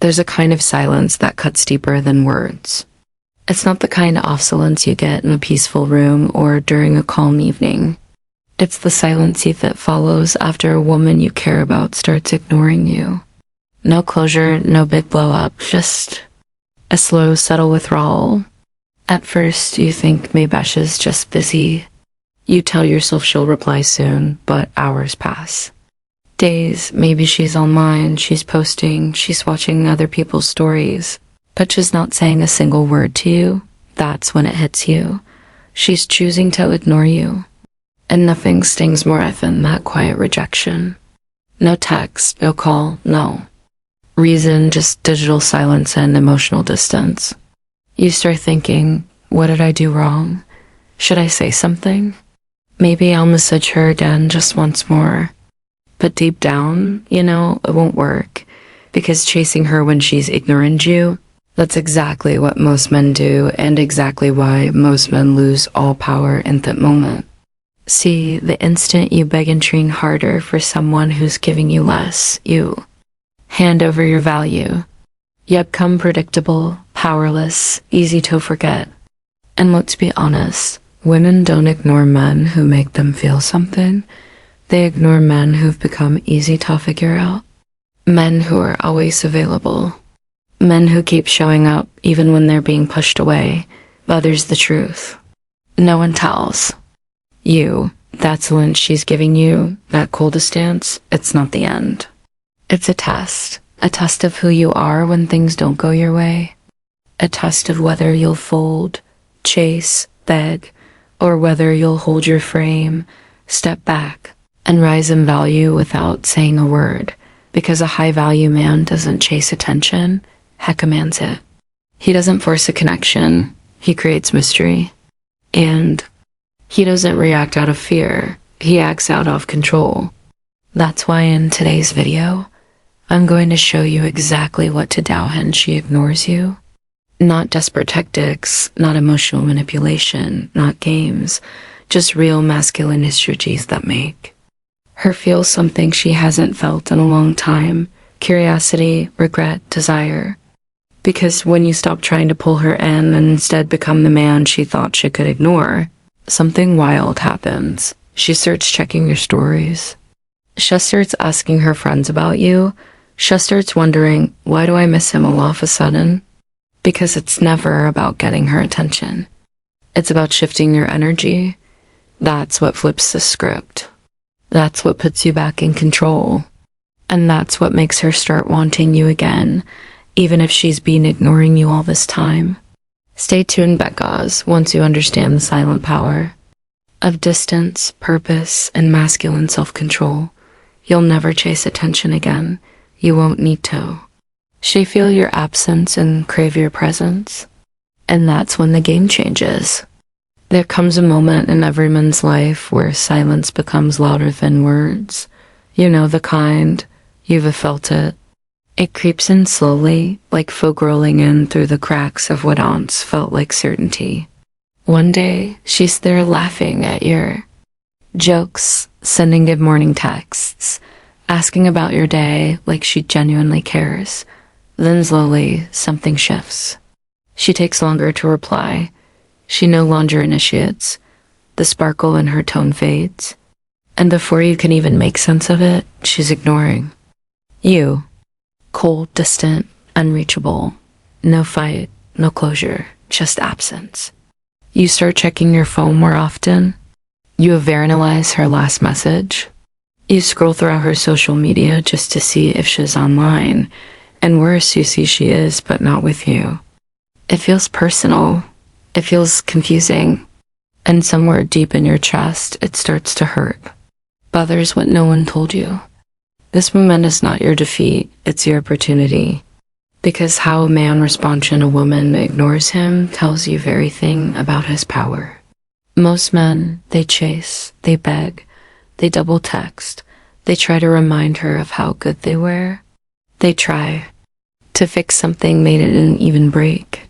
There's a kind of silence that cuts deeper than words. It's not the kind of off-silence you get in a peaceful room or during a calm evening. It's the silence that follows after a woman you care about starts ignoring you. No closure, no big blow-up, just a slow, subtle withdrawal. At first, you think maybe she's just busy. You tell yourself she'll reply soon, but hours pass. Days, maybe she's online, she's posting, she's watching other people's stories, but she's not saying a single word to you. That's when it hits you. She's choosing to ignore you. And nothing stings more than that quiet rejection. No text, no call, no reason, just digital silence and emotional distance. You start thinking, what did I do wrong? Should I say something? Maybe I'll message her again just once more. But deep down, it won't work. Because chasing her when she's ignorant you, that's exactly what most men do and exactly why most men lose all power in that moment. See, the instant you beg and train harder for someone who's giving you less, you hand over your value. You become predictable, powerless, easy to forget. And let's be honest, women don't ignore men who make them feel something. They ignore men who've become easy to figure out. Men who are always available. Men who keep showing up even when they're being pushed away. But there's the truth. No one tells. That's when she's giving you that coldest dance, it's not the end. It's a test of who you are when things don't go your way. A test of whether you'll fold, chase, beg, or whether you'll hold your frame, step back, and rise in value without saying a word. Because a high-value man doesn't chase attention, he commands it. He doesn't force a connection, he creates mystery. And he doesn't react out of fear, he acts out of control. That's why in today's video, I'm going to show you exactly what to do when she ignores you. Not desperate tactics, not emotional manipulation, not games, just real masculine strategies that make her feel something she hasn't felt in a long time. Curiosity, regret, desire. Because when you stop trying to pull her in and instead become the man she thought she could ignore, something wild happens. She starts checking your stories. She starts asking her friends about you. She starts wondering, why do I miss him all of a sudden? Because it's never about getting her attention. It's about shifting your energy. That's what flips the script. That's what puts you back in control. And that's what makes her start wanting you again, even if she's been ignoring you all this time. Stay tuned, Beckas, once you understand the silent power of distance, purpose, and masculine self-control. You'll never chase attention again. You won't need to. She feel your absence and crave your presence. And that's when the game changes. There comes a moment in every man's life where silence becomes louder than words. You know the kind. You've felt it. It creeps in slowly, like folk rolling in through the cracks of what once felt like certainty. One day, she's there laughing at your jokes, sending good morning texts, asking about your day like she genuinely cares. Then slowly, something shifts. She takes longer to reply. She no longer initiates. The sparkle in her tone fades. And before you can even make sense of it, she's ignoring you. Cold, distant, unreachable. No fight, no closure, just absence. You start checking your phone more often. You overanalyze her last message. You scroll through her social media just to see if she's online. And worse, you see she is, but not with you. It feels personal. It feels confusing. And somewhere deep in your chest, it starts to hurt. Bothers what no one told you. This moment is not your defeat, it's your opportunity. Because how a man responds when a woman ignores him tells you everything about his power. Most men, they chase, they beg, they double text, they try to remind her of how good they were. They try to fix something they didn't even break.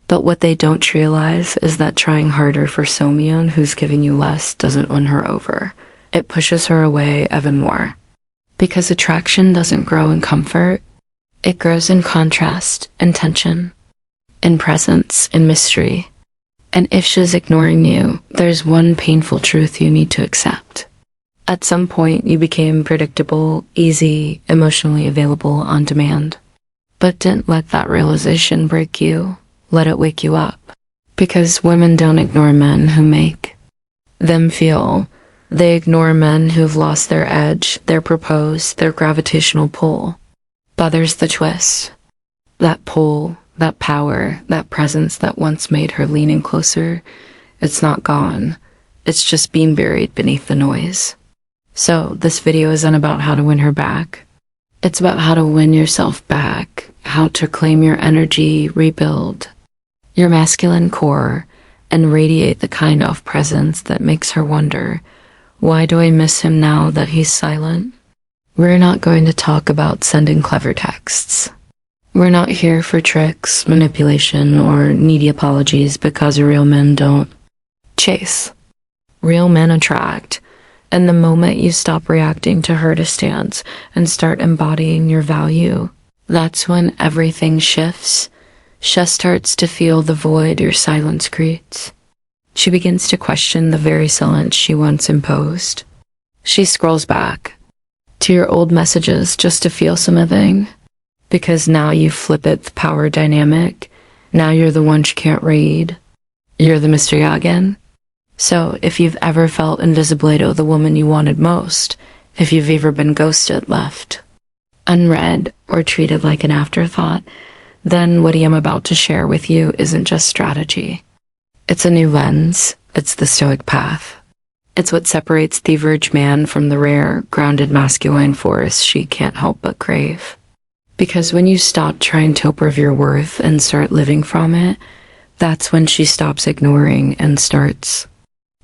But what they don't realize is that trying harder for Somion, who's giving you less, doesn't win her over. It pushes her away even more. Because attraction doesn't grow in comfort, It grows in contrast and tension, in presence, in mystery. And if she's ignoring you, there's one painful truth you need to accept. At some point, you became predictable, easy, emotionally available on demand. But didn't let that realization break you. Let it wake you up. Because women don't ignore men who make them feel. They ignore men who've lost their edge, their purpose, their gravitational pull. But there's the twist. That pull, that power, that presence that once made her lean in closer, it's not gone. It's just being buried beneath the noise. So this video isn't about how to win her back. It's about how to win yourself back, how to claim your energy, rebuild your masculine core, and radiate the kind of presence that makes her wonder, why do I miss him now that he's silent? We're not going to talk about sending clever texts. We're not here for tricks, manipulation, or needy apologies because real men don't chase. Real men attract. And the moment you stop reacting to her stance and start embodying your value, that's when everything shifts. She starts to feel the void your silence creates. She begins to question the very silence she once imposed. She scrolls back to your old messages just to feel something. Because now you flip it, the power dynamic. Now you're the one she can't read. You're the mystery again. So, if you've ever felt invisible to the woman you wanted most, if you've ever been ghosted, left unread, or treated like an afterthought, then what I am about to share with you isn't just strategy. It's a new lens. It's the Stoic path. It's what separates the virgin man from the rare, grounded masculine force she can't help but crave. Because when you stop trying to prove your worth and start living from it, that's when she stops ignoring and starts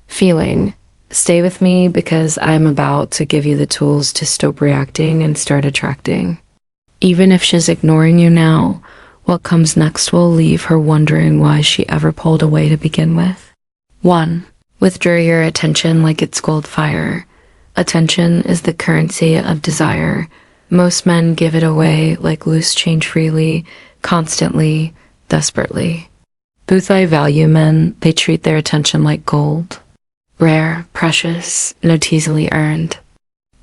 feeling. Stay with me because I'm about to give you the tools to stop reacting and start attracting. Even if she's ignoring you now, what comes next will leave her wondering why she ever pulled away to begin with. 1. Withdraw your attention like it's gold fire. Attention is the currency of desire. Most men give it away like loose change freely, constantly, desperately. Buthai value men, they treat their attention like gold. Rare, precious, not easily earned.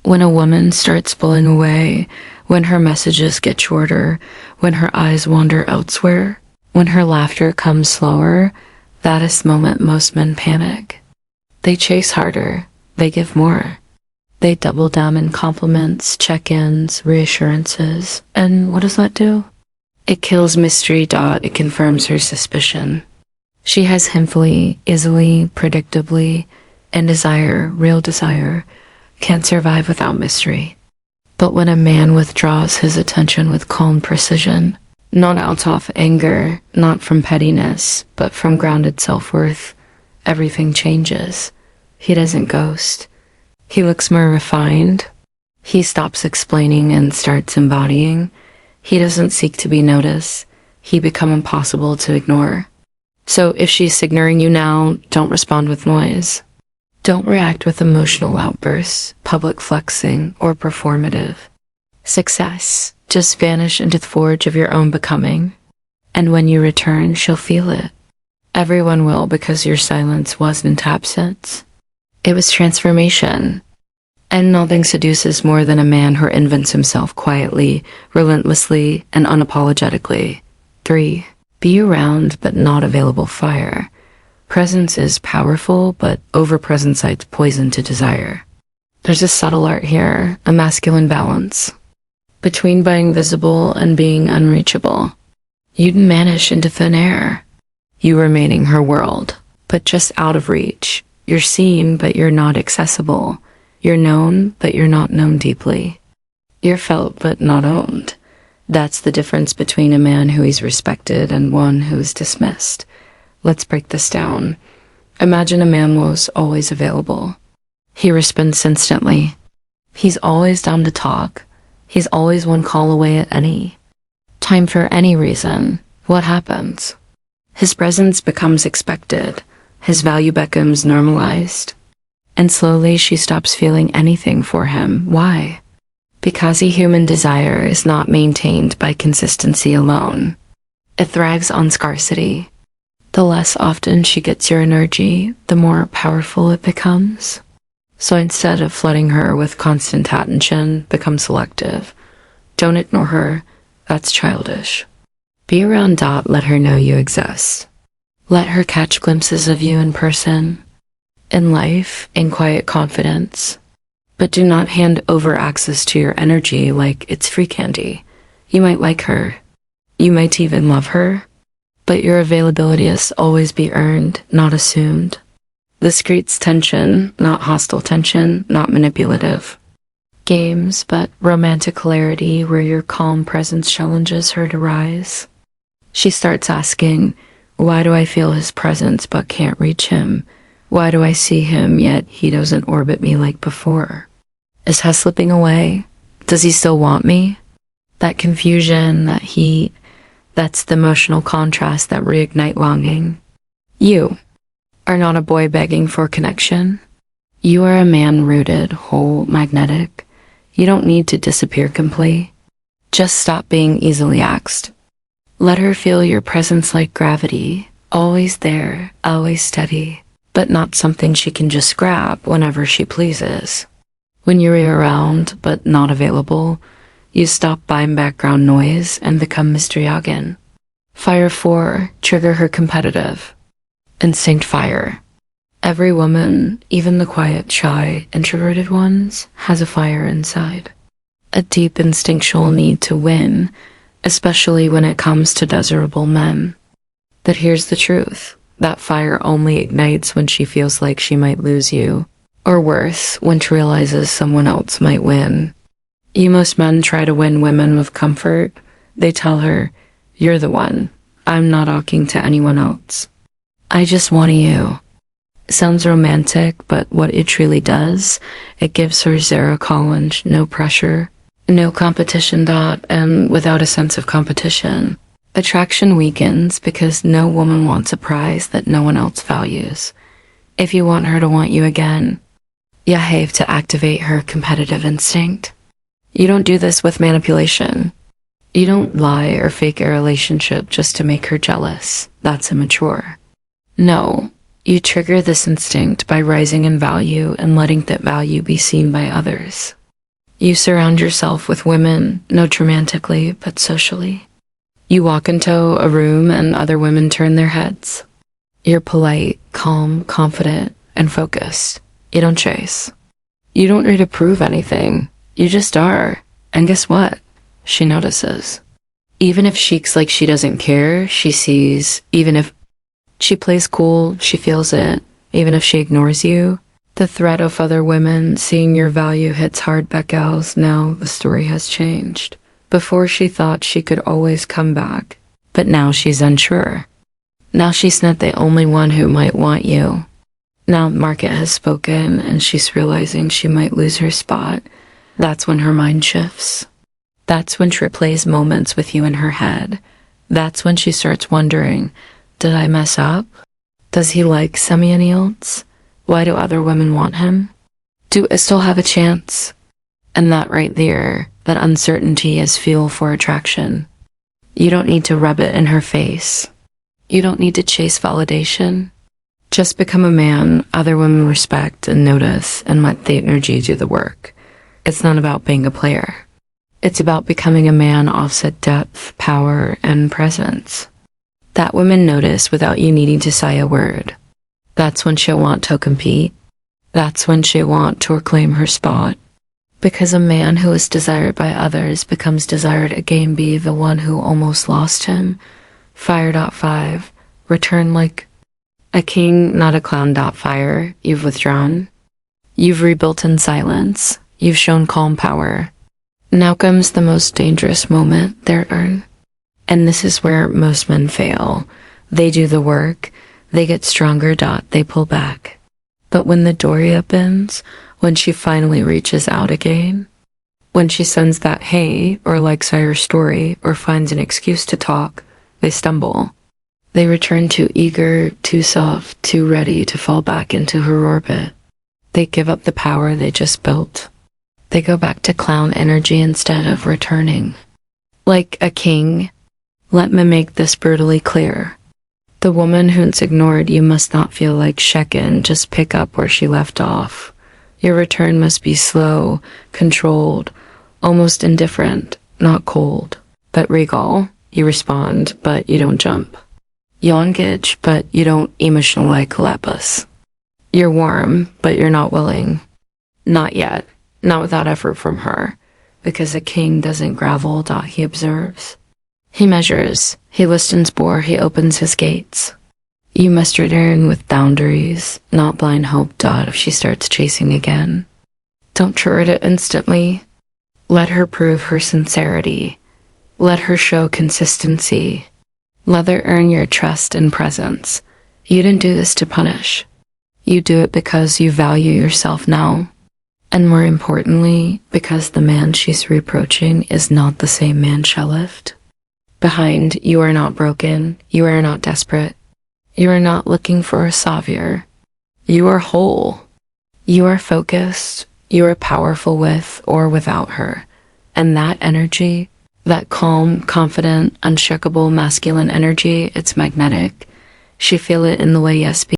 When a woman starts pulling away, when her messages get shorter, when her eyes wander elsewhere, when her laughter comes slower, that is the moment most men panic. They chase harder, they give more. They double down in compliments, check-ins, reassurances. And what does that do? It kills mystery. It confirms her suspicion. She has himfully, easily, predictably, and desire, real desire, can't survive without mystery. But when a man withdraws his attention with calm precision, not out of anger, not from pettiness, but from grounded self-worth, everything changes. He doesn't ghost. He looks more refined. He stops explaining and starts embodying. He doesn't seek to be noticed. He becomes impossible to ignore. So if she's ignoring you now, don't respond with noise. Don't react with emotional outbursts, public flexing, or performative success. Just vanish into the forge of your own becoming. And when you return, she'll feel it. Everyone will, because your silence wasn't absence. It was transformation. And nothing seduces more than a man who invents himself quietly, relentlessly, and unapologetically. 3. Be around but not available fire. Presence is powerful, but overpresence adds poison to desire. There's a subtle art here, a masculine balance, between being visible and being unreachable. You'd vanish into thin air. You remaining her world, but just out of reach. You're seen, but you're not accessible. You're known, but you're not known deeply. You're felt, but not owned. That's the difference between a man who is respected and one who is dismissed. Let's break this down. Imagine a man was always available. He responds instantly. He's always down to talk. He's always one call away at any time for any reason. What happens? His presence becomes expected. His value becomes normalized. And slowly she stops feeling anything for him. Why? Because a human desire is not maintained by consistency alone. It thrives on scarcity. The less often she gets your energy, the more powerful it becomes. So instead of flooding her with constant attention, become selective. Don't ignore her. That's childish. Be around. Let her know you exist. Let her catch glimpses of you in person, in life, in quiet confidence. But do not hand over access to your energy like it's free candy. You might like her. You might even love her. But your availability is always be earned, not assumed. This creates tension, not hostile tension, not manipulative. Games, but romantic clarity where your calm presence challenges her to rise. She starts asking, why do I feel his presence but can't reach him? Why do I see him yet he doesn't orbit me like before? Is he slipping away? Does he still want me? That confusion, that heat, that's the emotional contrast that reignite longing. You are not a boy begging for connection. You are a man rooted, whole, magnetic. You don't need to disappear completely. Just stop being easily axed. Let her feel your presence like gravity, always there, always steady, but not something she can just grab whenever she pleases. When you're around, but not available, you stop buying background noise and become mystery again. Fire 4, trigger her competitive. Instinct fire. Every woman, even the quiet, shy, introverted ones, has a fire inside. A deep instinctual need to win, especially when it comes to desirable men. But here's the truth. That fire only ignites when she feels like she might lose you. Or worse, when she realizes someone else might win. Most men try to win women with comfort. They tell her, you're the one. I'm not talking to anyone else. I just want you. Sounds romantic, but what it truly does, it gives her zero challenge, no pressure, no competition. And without a sense of competition, attraction weakens because no woman wants a prize that no one else values. If you want her to want you again, you have to activate her competitive instinct. You don't do this with manipulation. You don't lie or fake a relationship just to make her jealous. That's immature. No, you trigger this instinct by rising in value and letting that value be seen by others. You surround yourself with women, not romantically, but socially. You walk into a room and other women turn their heads. You're polite, calm, confident, and focused. You don't chase. You don't need to prove anything. You just are. And guess what? She notices. Even if she acts like she doesn't care, she sees. Even if she plays cool, she feels it. Even if she ignores you, the threat of other women seeing your value hits hard. Beckels. Now the story has changed. Before she thought she could always come back, but now she's unsure. Now she's not the only one who might want you. Now the market has spoken and she's realizing she might lose her spot. That's when her mind shifts. That's when she replays moments with you in her head. That's when she starts wondering, did I mess up? Does he like somebody else? Why do other women want him? Do I still have a chance? And that right there, that uncertainty is fuel for attraction. You don't need to rub it in her face. You don't need to chase validation. Just become a man other women respect and notice and let the energy do the work. It's not about being a player. It's about becoming a man offset depth, power, and presence. That women notice without you needing to say a word. That's when she'll want to compete. That's when she'll want to reclaim her spot. Because a man who is desired by others becomes desired again. Be the one who almost lost him. Fire. 5. Return like a king, not a clown. Fire. You've withdrawn. You've rebuilt in silence. You've shown calm power. Now comes the most dangerous moment, their turn. And this is where most men fail. They do the work. They get stronger. They pull back. But when the door opens, when she finally reaches out again, when she sends that hey, or likes your story, or finds an excuse to talk, they stumble. They return too eager, too soft, too ready to fall back into her orbit. They give up the power they just built. They go back to clown energy instead of returning. Like a king, let me make this brutally clear. The woman who's ignored you must not feel like Shekin, just pick up where she left off. Your return must be slow, controlled, almost indifferent, not cold. But regal, you respond, but you don't jump. You engage, but you don't emotionally collapse. You're warm, but you're not willing. Not yet, not without effort from her, because a king doesn't gravel, he observes. He measures, he listens bore, he opens his gates. You must return with boundaries, not blind hope, if she starts chasing again. Don't turret it instantly. Let her prove her sincerity. Let her show consistency. Let her earn your trust and presence. You didn't do this to punish. You do it because you value yourself now. And more importantly, because the man she's reproaching is not the same man she left behind. You are not broken. You are not desperate. You are not looking for a savior. You are whole. You are focused. You are powerful with or without her. And that energy, that calm, confident, unshakable masculine energy, it's magnetic. She feel it in the way yes